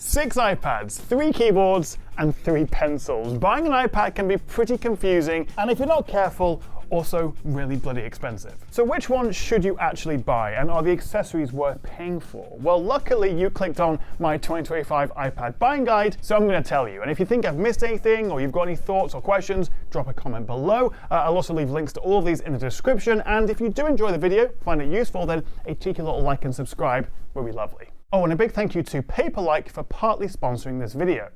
6 iPads, 3 keyboards, and 3 pencils. Buying an iPad can be pretty confusing, and if you're not careful, also really bloody expensive. So which one should you actually buy, and are the accessories worth paying for? Well, luckily you clicked on my 2025 iPad buying guide, so I'm going to tell you. And if you think I've missed anything, or you've got any thoughts or questions, drop a comment below. I'll also leave links to all of these in the description, and if you do enjoy the video, find it useful, then a cheeky little like and subscribe would be lovely. Oh, and a big thank you to Paperlike for partly sponsoring this video.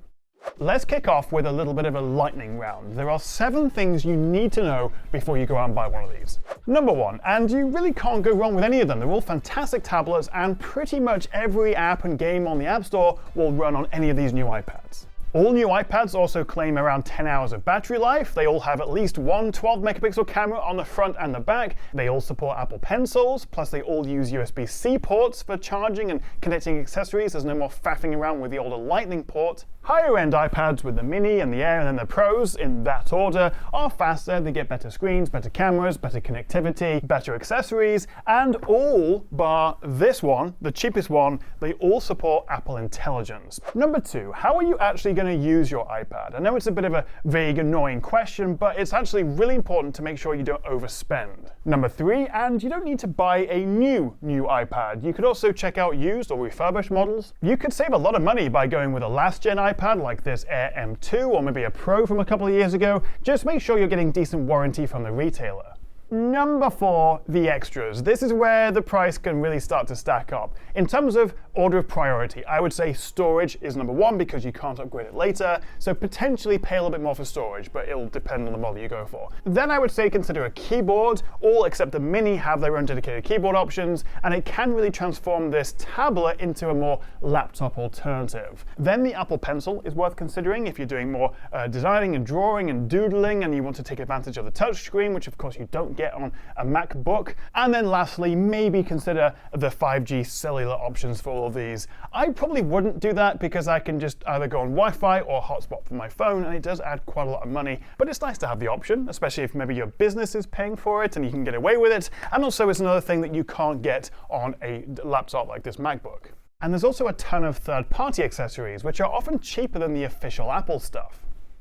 Let's kick off with a little bit of a lightning round. There are 7 things you need to know before you go out and buy one of these. Number 1, and you really can't go wrong with any of them. They're all fantastic tablets, and pretty much every app and game on the App Store will run on any of these new iPads. All new iPads also claim around 10 hours of battery life. They all have at least one 12-megapixel camera on the front and the back. They all support Apple Pencils, plus they all use USB-C ports for charging and connecting accessories. There's no more faffing around with the older Lightning port. Higher-end iPads with the Mini and the Air and then the Pros, in that order, are faster. They get better screens, better cameras, better connectivity, better accessories, and all bar this one, the cheapest one, they all support Apple Intelligence. Number 2, how are you actually going to use your iPad? I know it's a bit of a vague, annoying question, but it's actually really important to make sure you don't overspend. Number 3, and you don't need to buy a new iPad. You could also check out used or refurbished models. You could save a lot of money by going with a last-gen iPad like this Air M2 or maybe a Pro from a couple of years ago. Just make sure you're getting decent warranty from the retailer. Number 4, the extras. This is where the price can really start to stack up. In terms of order of priority, I would say storage is number 1 because you can't upgrade it later, so potentially pay a little bit more for storage, but it'll depend on the model you go for. Then I would say consider a keyboard. All except the Mini have their own dedicated keyboard options, and it can really transform this tablet into a more laptop alternative. Then the Apple Pencil is worth considering if you're doing more designing and drawing and doodling and you want to take advantage of the touchscreen, which of course you don't get on a MacBook. And then lastly, maybe consider the 5G cellular options for all of these. I probably wouldn't do that because I can just either go on Wi-Fi or hotspot from my phone, and it does add quite a lot of money, but it's nice to have the option, especially if maybe your business is paying for it and you can get away with it. And also it's another thing that you can't get on a laptop like this MacBook. And there's also a ton of third-party accessories, which are often cheaper than the official Apple stuff.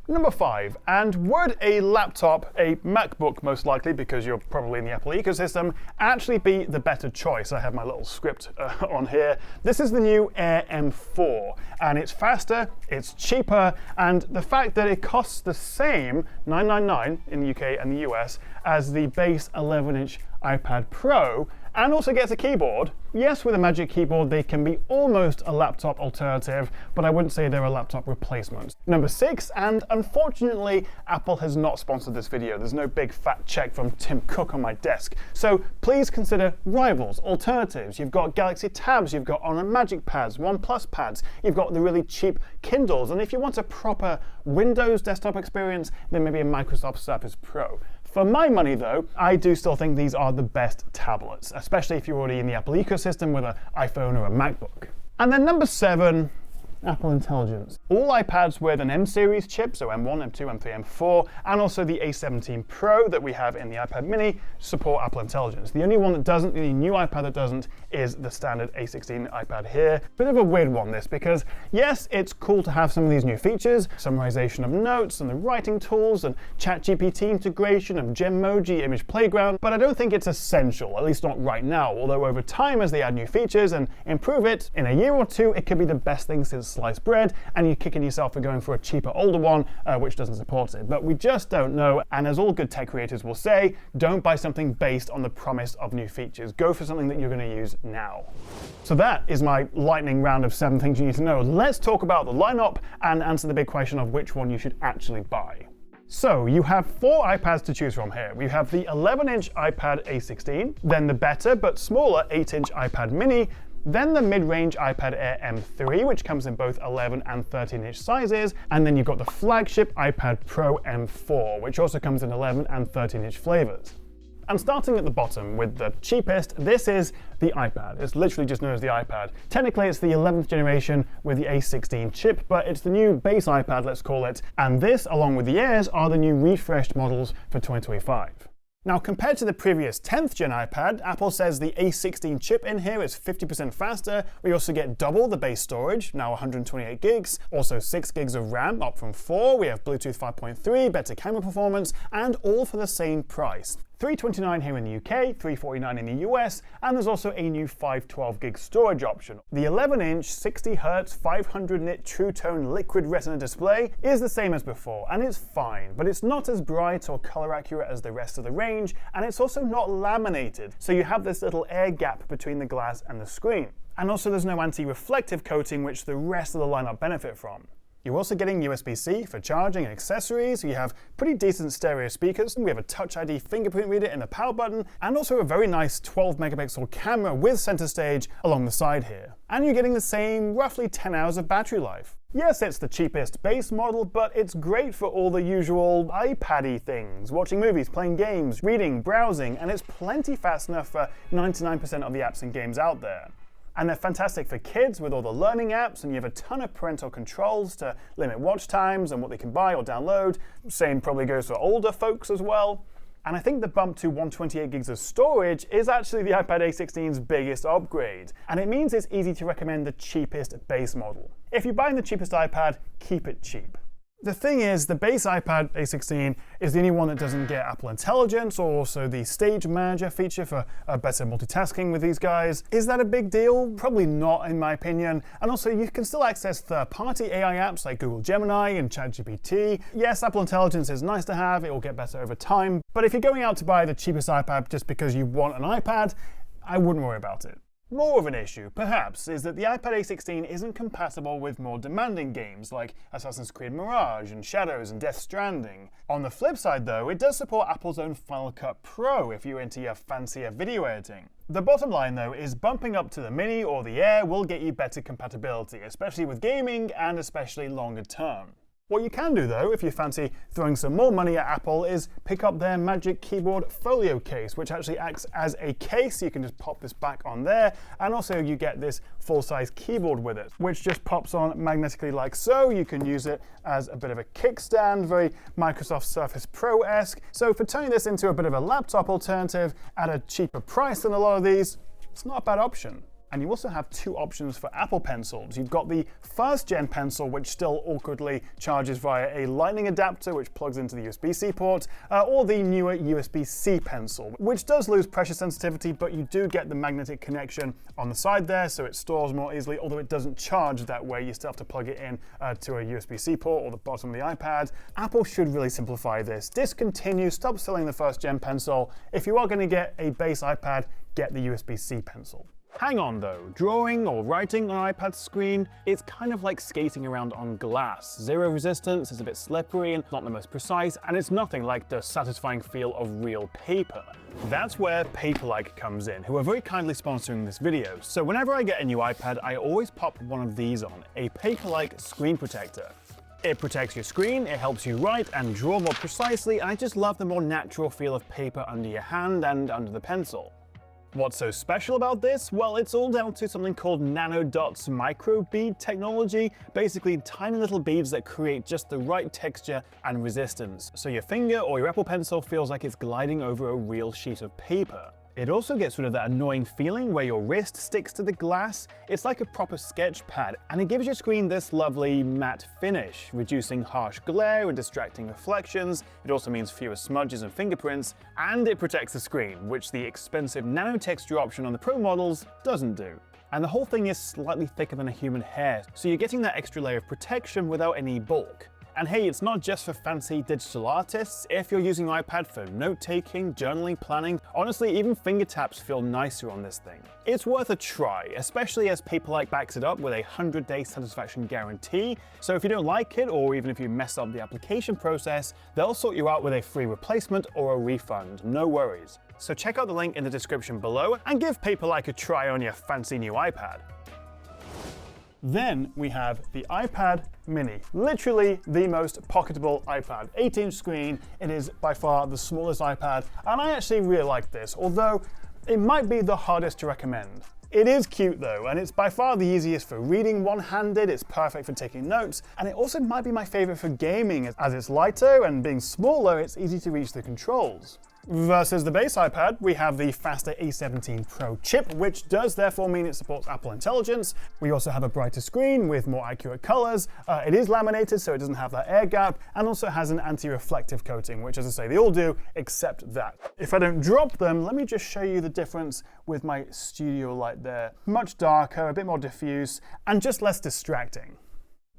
Number 5, and would a laptop, a MacBook most likely, because you're probably in the Apple ecosystem, actually be the better choice? I have my little script on here. This is the new Air M4, and it's faster, it's cheaper, and the fact that it costs the same, $999 in the UK and the US, as the base 11-inch iPad Pro, and also gets a keyboard. Yes, with a Magic Keyboard, they can be almost a laptop alternative, but I wouldn't say they're a laptop replacement. Number 6, and unfortunately, Apple has not sponsored this video. There's no big fat check from Tim Cook on my desk. So please consider rivals, alternatives. You've got Galaxy Tabs, you've got Honor Magic Pads, OnePlus Pads, you've got the really cheap Kindles, and if you want a proper Windows desktop experience, then maybe a Microsoft Surface Pro. For my money, though, I do still think these are the best tablets, especially if you're already in the Apple ecosystem with an iPhone or a MacBook. And then number 7, Apple Intelligence. All iPads with an M series chip, so M1, M2, M3, M4, and also the A17 Pro that we have in the iPad Mini support Apple Intelligence. The only one that doesn't, the new iPad that doesn't, is the standard A16 iPad here. Bit of a weird one, this, because yes, it's cool to have some of these new features, summarization of notes and the writing tools and ChatGPT integration and Gemmoji image playground, but I don't think it's essential, at least not right now, although over time as they add new features and improve it, in a year or 2, it could be the best thing since sliced bread, and you're kicking yourself for going for a cheaper, older one, which doesn't support it. But we just don't know, and as all good tech creators will say, don't buy something based on the promise of new features. Go for something that you're going to use now. So that is my lightning round of 7 things you need to know. Let's talk about the lineup and answer the big question of which one you should actually buy. So you have 4 iPads to choose from here. We have the 11-inch iPad A16, then the better but smaller 8-inch iPad Mini, then the mid-range iPad Air M3, which comes in both 11 and 13-inch sizes, and then you've got the flagship iPad Pro M4, which also comes in 11 and 13-inch flavors. And starting at the bottom with the cheapest, this is the iPad. It's literally just known as the iPad. Technically, it's the 11th generation with the A16 chip, but it's the new base iPad, let's call it. And this, along with the Airs, are the new refreshed models for 2025. Now, compared to the previous 10th gen iPad, Apple says the A16 chip in here is 50% faster. We also get double the base storage, now 128 gigs, also 6 gigs of RAM, up from 4. We have Bluetooth 5.3, better camera performance, and all for the same price. $329 here in the UK, $349 in the US, and there's also a new 512 gig storage option. The 11-inch 60Hz 500 nit True Tone Liquid Retina display is the same as before, and it's fine, but it's not as bright or color accurate as the rest of the range, and it's also not laminated, so you have this little air gap between the glass and the screen. And also there's no anti-reflective coating, which the rest of the lineup benefit from. You're also getting USB-C for charging and accessories. You have pretty decent stereo speakers. We have a Touch ID fingerprint reader in the power button, and also a very nice 12 megapixel camera with center stage along the side here. And you're getting the same roughly 10 hours of battery life. Yes, it's the cheapest base model, but it's great for all the usual iPad-y things, watching movies, playing games, reading, browsing, and it's plenty fast enough for 99% of the apps and games out there. And they're fantastic for kids with all the learning apps, and you have a ton of parental controls to limit watch times and what they can buy or download. Same probably goes for older folks as well. And I think the bump to 128 gigs of storage is actually the iPad A16's biggest upgrade. And it means it's easy to recommend the cheapest base model. If you're buying the cheapest iPad, keep it cheap. The thing is, the base iPad A16 is the only one that doesn't get Apple Intelligence or also the Stage Manager feature for better multitasking with these guys. Is that a big deal? Probably not, in my opinion. And also, you can still access third-party AI apps like Google Gemini and ChatGPT. Yes, Apple Intelligence is nice to have, it will get better over time. But if you're going out to buy the cheapest iPad just because you want an iPad, I wouldn't worry about it. More of an issue, perhaps, is that the iPad A16 isn't compatible with more demanding games like Assassin's Creed Mirage and Shadows and Death Stranding. On the flip side, though, it does support Apple's own Final Cut Pro if you're into your fancier video editing. The bottom line, though, is bumping up to the Mini or the Air will get you better compatibility, especially with gaming and especially longer term. What you can do, though, if you fancy throwing some more money at Apple, is pick up their Magic Keyboard Folio case, which actually acts as a case. You can just pop this back on there, and also you get this full-size keyboard with it, which just pops on magnetically like so. You can use it as a bit of a kickstand, very Microsoft Surface Pro-esque. So for turning this into a bit of a laptop alternative at a cheaper price than a lot of these, it's not a bad option. And you also have two options for Apple Pencils. You've got the first gen pencil, which still awkwardly charges via a lightning adapter, which plugs into the USB-C port, or the newer USB-C pencil, which does lose pressure sensitivity, but you do get the magnetic connection on the side there, so it stores more easily, although it doesn't charge that way. You still have to plug it in to a USB-C port or the bottom of the iPad. Apple should really simplify this. Discontinue, stop selling the first gen pencil. If you are going to get a base iPad, get the USB-C pencil. Hang on though, drawing or writing on an iPad screen, it's kind of like skating around on glass. Zero resistance, it's a bit slippery and not the most precise, and it's nothing like the satisfying feel of real paper. That's where Paperlike comes in, who are very kindly sponsoring this video. So whenever I get a new iPad, I always pop one of these on, a Paperlike screen protector. It protects your screen, it helps you write and draw more precisely, and I just love the more natural feel of paper under your hand and under the pencil. What's so special about this? Well, it's all down to something called nanodots microbead technology, basically tiny little beads that create just the right texture and resistance, so your finger or your Apple Pencil feels like it's gliding over a real sheet of paper. It also gets rid of that annoying feeling where your wrist sticks to the glass. It's like a proper sketch pad, and it gives your screen this lovely matte finish, reducing harsh glare and distracting reflections. It also means fewer smudges and fingerprints, and it protects the screen, which the expensive nano texture option on the Pro models doesn't do. And the whole thing is slightly thicker than a human hair, so you're getting that extra layer of protection without any bulk. And hey, it's not just for fancy digital artists. If you're using your iPad for note-taking, journaling, planning, honestly, even finger taps feel nicer on this thing. It's worth a try, especially as Paperlike backs it up with a 100-day satisfaction guarantee. So if you don't like it, or even if you mess up the application process, they'll sort you out with a free replacement or a refund, no worries. So check out the link in the description below and give Paperlike a try on your fancy new iPad. Then we have the iPad Mini, literally the most pocketable iPad. 8-inch screen, it is by far the smallest iPad, and I actually really like this, although it might be the hardest to recommend. It is cute though, and it's by far the easiest for reading one-handed, it's perfect for taking notes, and it also might be my favorite for gaming, as it's lighter and being smaller, it's easy to reach the controls. Versus the base iPad, we have the faster A17 Pro chip, which does therefore mean it supports Apple Intelligence. We also have a brighter screen with more accurate colors. It is laminated, so it doesn't have that air gap, and also has an anti-reflective coating, which, as I say, they all do except that. If I don't drop them, let me just show you the difference with my studio light there. Much darker, a bit more diffuse, and just less distracting.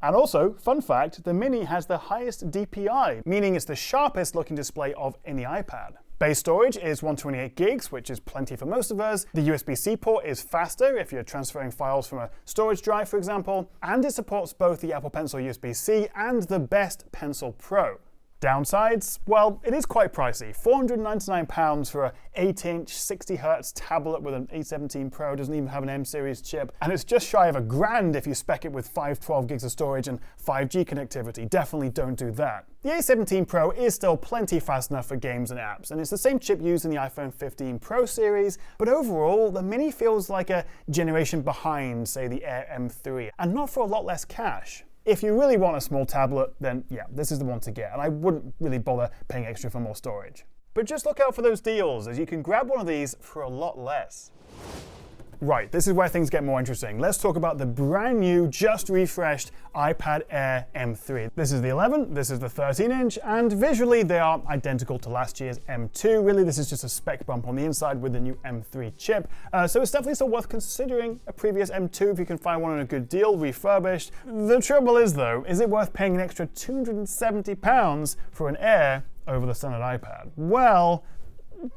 And also, fun fact, the Mini has the highest DPI, meaning it's the sharpest looking display of any iPad. Base storage is 128 gigs, which is plenty for most of us. The USB-C port is faster if you're transferring files from a storage drive, for example. And it supports both the Apple Pencil USB-C and the best Pencil Pro. Downsides? Well, it is quite pricey. £499 for an 8-inch 60Hz tablet with an A17 Pro, doesn't even have an M-series chip, and it's just shy of £1,000 if you spec it with 512 gigs of storage and 5G connectivity. Definitely don't do that. The A17 Pro is still plenty fast enough for games and apps, and it's the same chip used in the iPhone 15 Pro series, but overall, the Mini feels like a generation behind, say, the Air M3, and not for a lot less cash. If you really want a small tablet, then yeah, this is the one to get, and I wouldn't really bother paying extra for more storage. But just look out for those deals, as you can grab one of these for a lot less. Right, this is where things get more interesting. Let's talk about the brand new, just refreshed iPad Air M3. This is the 11, this is the 13-inch, and visually they are identical to last year's M2. Really, this is just a spec bump on the inside with the new M3 chip. So it's definitely still worth considering a previous M2 if you can find one on a good deal, refurbished. The trouble is, though, is it worth paying an extra £270 for an Air over the standard iPad? Well,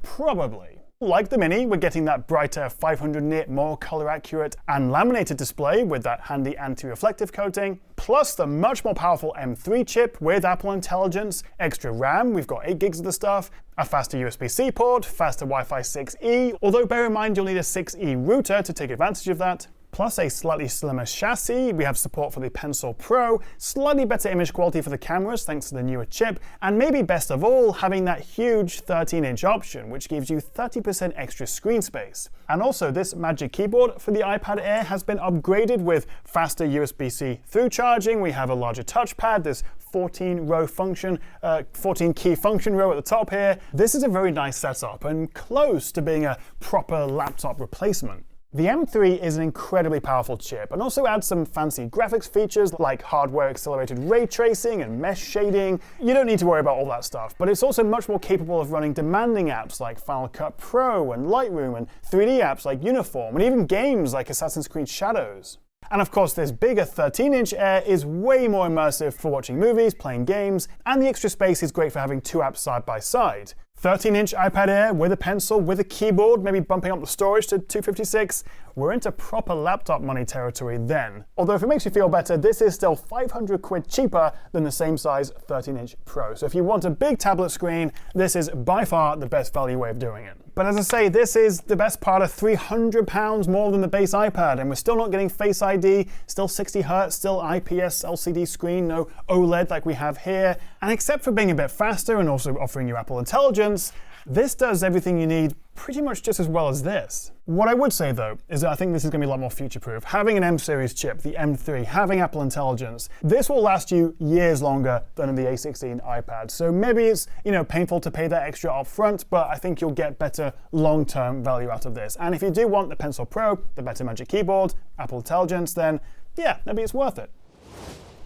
probably. Like the Mini, we're getting that brighter 500 nit, more color accurate and laminated display with that handy anti-reflective coating, plus the much more powerful M3 chip with Apple Intelligence, extra RAM, we've got 8 gigs of the stuff, a faster USB-C port, faster Wi-Fi 6E, although bear in mind you'll need a 6E router to take advantage of that, plus a slightly slimmer chassis. We have support for the Pencil Pro, slightly better image quality for the cameras thanks to the newer chip, and maybe best of all, having that huge 13-inch option, which gives you 30% extra screen space. And also, this Magic Keyboard for the iPad Air has been upgraded with faster USB-C through charging. We have a larger touchpad, this 14 key function row at the top here. This is a very nice setup and close to being a proper laptop replacement. The M3 is an incredibly powerful chip and also adds some fancy graphics features like hardware-accelerated ray tracing and mesh shading. You don't need to worry about all that stuff, but it's also much more capable of running demanding apps like Final Cut Pro and Lightroom and 3D apps like Uniform and even games like Assassin's Creed Shadows. And of course, this bigger 13-inch Air is way more immersive for watching movies, playing games, and the extra space is great for having two apps side by side. 13-inch iPad Air with a pencil, with a keyboard, maybe bumping up the storage to 256. We're into proper laptop money territory then. Although if it makes you feel better, this is still 500 quid cheaper than the same size 13-inch Pro. So if you want a big tablet screen, this is by far the best value way of doing it. But as I say, this is the best part of £300 more than the base iPad, and we're still not getting Face ID, still 60 Hz, still IPS LCD screen, no OLED like we have here. And except for being a bit faster and also offering you Apple Intelligence, this does everything you need pretty much just as well as this. What I would say though, is that I think this is going to be a lot more future-proof. Having an M-series chip, the M3, having Apple Intelligence, this will last you years longer than the A16 iPad. So maybe it's, painful to pay that extra up front, but I think you'll get better long-term value out of this. And if you do want the Pencil Pro, the better Magic Keyboard, Apple Intelligence, then yeah, maybe it's worth it.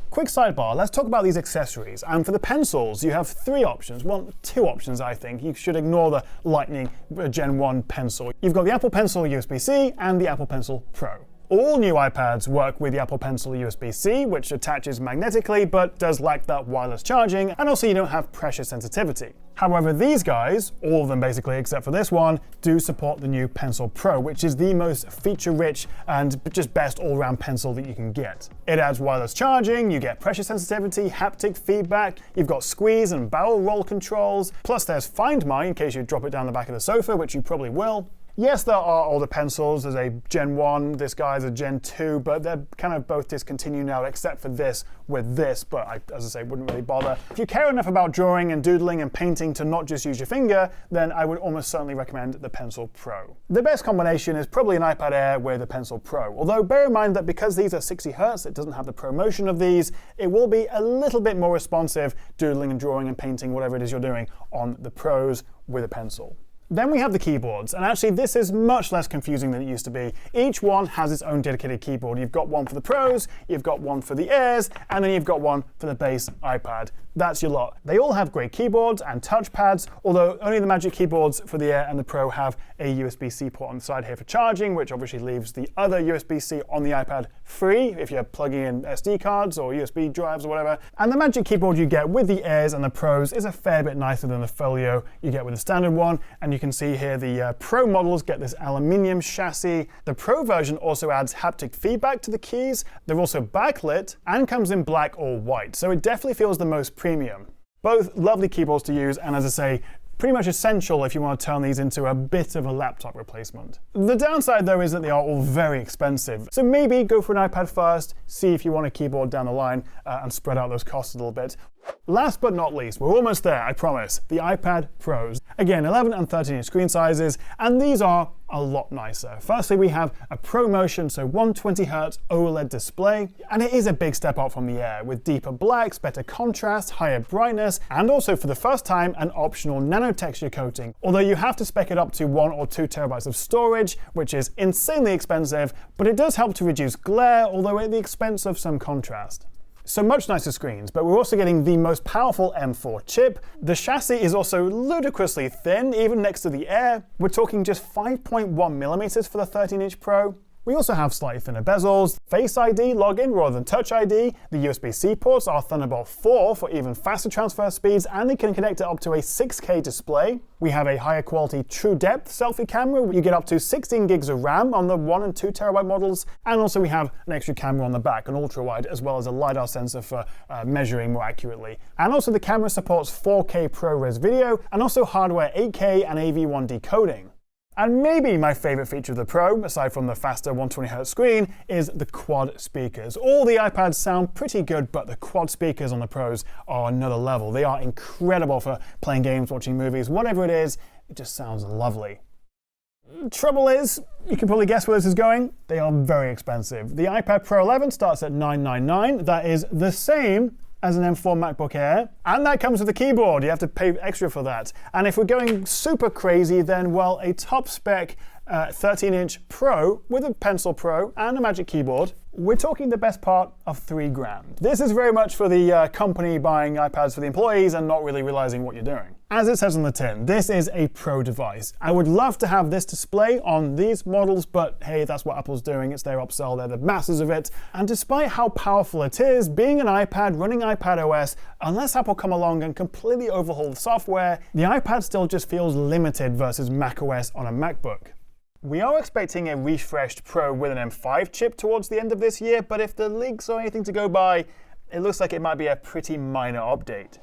Quick sidebar, let's talk about these accessories. And for the pencils, you have two options, I think. You should ignore the Lightning Gen 1 pencil. You've got the Apple Pencil USB-C and the Apple Pencil Pro. All new iPads work with the Apple Pencil USB-C, which attaches magnetically but does lack that wireless charging, and also you don't have pressure sensitivity. However, these guys, all of them basically except for this one, do support the new Pencil Pro, which is the most feature-rich and just best all-round pencil that you can get. It adds wireless charging, you get pressure sensitivity, haptic feedback, you've got squeeze and barrel roll controls, plus there's Find My in case you drop it down the back of the sofa, which you probably will. Yes, there are older pencils. There's a Gen 1, this guy's a Gen 2, but they're kind of both discontinued now, except for this with this, but as I say, wouldn't really bother. If you care enough about drawing and doodling and painting to not just use your finger, then I would almost certainly recommend the Pencil Pro. The best combination is probably an iPad Air with a Pencil Pro, although bear in mind that because these are 60 Hz, it doesn't have the ProMotion of these, it will be a little bit more responsive doodling and drawing and painting, whatever it is you're doing, on the Pros with a pencil. Then we have the keyboards, and actually this is much less confusing than it used to be. Each one has its own dedicated keyboard. You've got one for the Pros, you've got one for the Airs, and then you've got one for the base iPad. That's your lot. They all have great keyboards and touchpads, although only the Magic keyboards for the Air and the Pro have a USB-C port on the side here for charging, which obviously leaves the other USB-C on the iPad free if you're plugging in SD cards or USB drives or whatever. And the Magic keyboard you get with the Airs and the Pros is a fair bit nicer than the Folio you get with the standard one, and you can see here the Pro models get this aluminium chassis. The Pro version also adds haptic feedback to the keys. They're also backlit and comes in black or white, so it definitely feels the most premium. Both lovely keyboards to use, and as I say, pretty much essential if you want to turn these into a bit of a laptop replacement. The downside though is that they are all very expensive, so maybe go for an iPad first, see if you want a keyboard down the line, and spread out those costs a little bit. Last but not least, we're almost there, I promise, the iPad Pros. Again, 11 and 13-inch screen sizes, and these are a lot nicer. Firstly, we have a ProMotion, so 120Hz OLED display, and it is a big step up from the Air, with deeper blacks, better contrast, higher brightness, and also for the first time, an optional nano texture coating. Although you have to spec it up to 1 or 2 terabytes of storage, which is insanely expensive, but it does help to reduce glare, although at the expense of some contrast. So much nicer screens, but we're also getting the most powerful M4 chip. The chassis is also ludicrously thin, even next to the Air. We're talking just 5.1 millimeters for the 13-inch Pro. We also have slightly thinner bezels, Face ID login rather than Touch ID, the USB-C ports are Thunderbolt 4 for even faster transfer speeds, and they can connect it up to a 6K display. We have a higher quality true depth selfie camera. You get up to 16 gigs of RAM on the 1 and 2 terabyte models, and also we have an extra camera on the back, an ultra wide, as well as a LiDAR sensor for measuring more accurately. And also the camera supports 4K ProRes video, and also hardware 8K and AV1 decoding. And maybe my favorite feature of the Pro, aside from the faster 120Hz screen, is the quad speakers. All the iPads sound pretty good, but the quad speakers on the Pros are another level. They are incredible for playing games, watching movies, whatever it is, it just sounds lovely. Trouble is, you can probably guess where this is going, they are very expensive. The iPad Pro 11 starts at $999, that is the same as an M4 MacBook Air, and that comes with a keyboard. You have to pay extra for that. And if we're going super crazy, then well, a top spec 13-inch Pro with a Pencil Pro and a Magic Keyboard, we're talking the best part of $3,000. This is very much for the company buying iPads for the employees and not really realizing what you're doing. As it says on the tin, this is a Pro device. I would love to have this display on these models, but hey, that's what Apple's doing. It's their upsell, they're the masters of it. And despite how powerful it is, being an iPad running iPad OS, unless Apple come along and completely overhaul the software, the iPad still just feels limited versus macOS on a MacBook. We are expecting a refreshed Pro with an M5 chip towards the end of this year, but if the leaks are anything to go by, it looks like it might be a pretty minor update.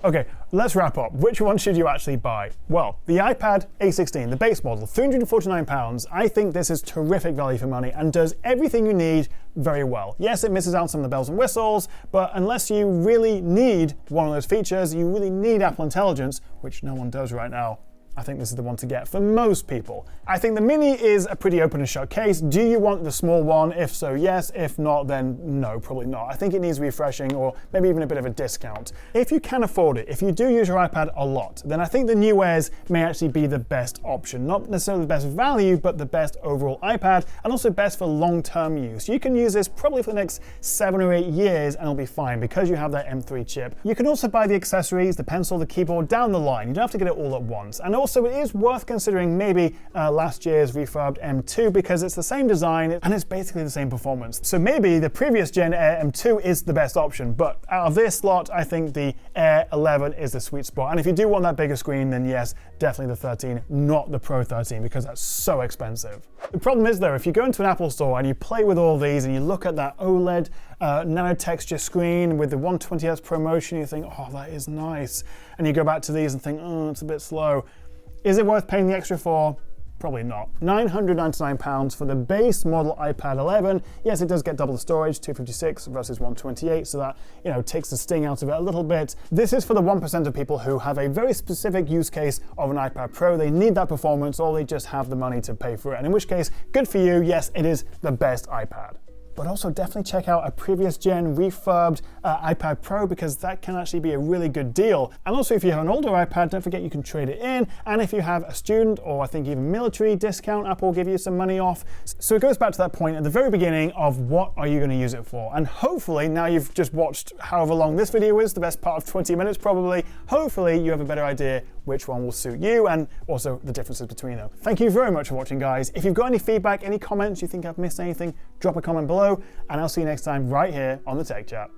Okay, let's wrap up. Which one should you actually buy? Well, the iPad A16, the base model, £349. I think this is terrific value for money and does everything you need very well. Yes, it misses out some of the bells and whistles, but unless you really need one of those features, you really need Apple Intelligence, which no one does right now, I think this is the one to get for most people. I think the Mini is a pretty open and shut case. Do you want the small one? If so, yes. If not, then no, probably not. I think it needs refreshing or maybe even a bit of a discount. If you can afford it, if you do use your iPad a lot, then I think the new Airs may actually be the best option. Not necessarily the best value, but the best overall iPad, and also best for long-term use. You can use this probably for the next 7 or 8 years and it'll be fine because you have that M3 chip. You can also buy the accessories, the pencil, the keyboard down the line. You don't have to get it all at once. And also it is worth considering maybe last year's refurbed M2 because it's the same design and it's basically the same performance. So maybe the previous gen Air M2 is the best option, but out of this lot, I think the Air 11 is the sweet spot. And if you do want that bigger screen, then yes, definitely the 13, not the Pro 13 because that's so expensive. The problem is though, if you go into an Apple store and you play with all these and you look at that OLED nano texture screen with the 120Hz ProMotion, you think, oh, that is nice. And you go back to these and think, oh, it's a bit slow. Is it worth paying the extra for? Probably not. £999 for the base model iPad 11. Yes, it does get double the storage, 256 versus 128, so that, takes the sting out of it a little bit. This is for the 1% of people who have a very specific use case of an iPad Pro. They need that performance, or they just have the money to pay for it. And in which case, good for you. Yes, it is the best iPad. But also definitely check out a previous gen refurbed iPad Pro, because that can actually be a really good deal. And also if you have an older iPad, don't forget you can trade it in. And if you have a student or I think even military discount, Apple will give you some money off. So it goes back to that point at the very beginning of what are you going to use it for? And hopefully now you've just watched however long this video is, the best part of 20 minutes probably, hopefully you have a better idea which one will suit you and also the differences between them. Thank you very much for watching, guys. If you've got any feedback, any comments, you think I've missed anything, drop a comment below, and I'll see you next time right here on the Tech Chat.